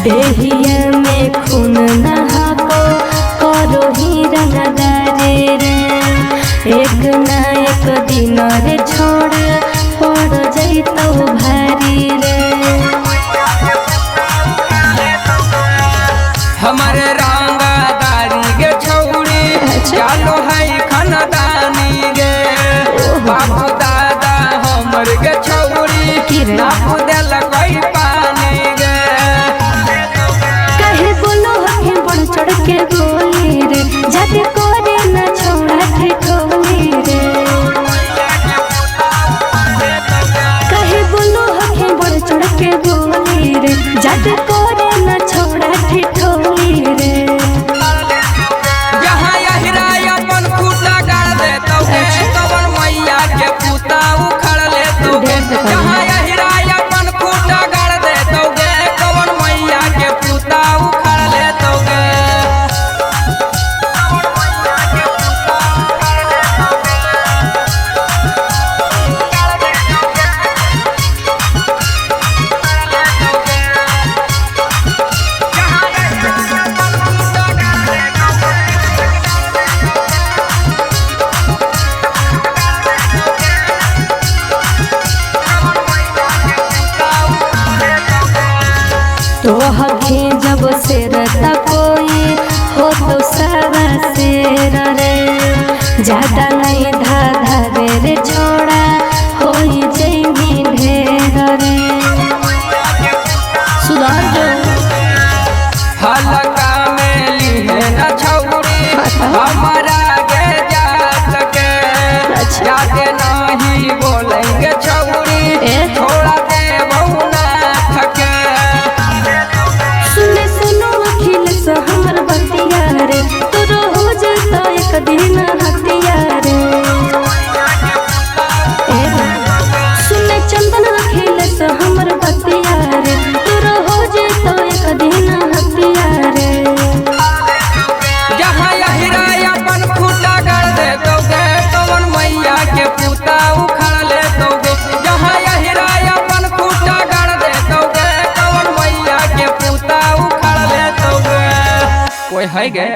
देहिया में खून नहाको करो ही रंगदारे रे। एक ना एक दिन रे छोड़ पड़ जैतो भारी रे। हमारे रंगदारी गे छौड़ी चालो है खानदानी गे। बाबू दादा हमर गे छौड़ी नाप देल कोई पानी गे। कहे बोलो हके बढ़ चढ़ के बोली रे। जाके करे ना छोड़ा ठिठोली रे। कहे बोलो हके बढ़ चढ़ के बोली रे। जाके करे ना छोड़ा ठिठोली रे। जहाँ यहिरा अपन फूटा गाड़ देतो गे कवन मैया के पूता उखड़ लेतो गे। जहाँ यहिरा अपन फूटा गाड़ देतो गे कवन मैया के पूता उखड़ लेतो गे। तो हके जब शेर कोई हो तो सारा शेर रे। ज्यादा नहीं धाधा रे छोड़ा हो जैनी ढेर रे। सुधार जो हलका में लीहे न छौड़ी हमारा गे जा सके। जाते नहीं बोलेंगे छौड़ी थोड़ा दे बहुना थके। सुने सुनो अखिल से हमर बतिया रे। तोरो हो जाता एक दिन हतिया रे। सुने चंदन अखिल से हमर बतिया रे। तोरो हो जाता एक दिन हतिया रे। जहाँ यहिरा अपन फूटा गाड़ देतो गे कवन मैया के पूता उखड़ लेतो गे। जहाँ यहिरा अपन फूटा गाड़ देतो गे कवन मैया के पूता उखड़ लेतो गे। कोई है गे।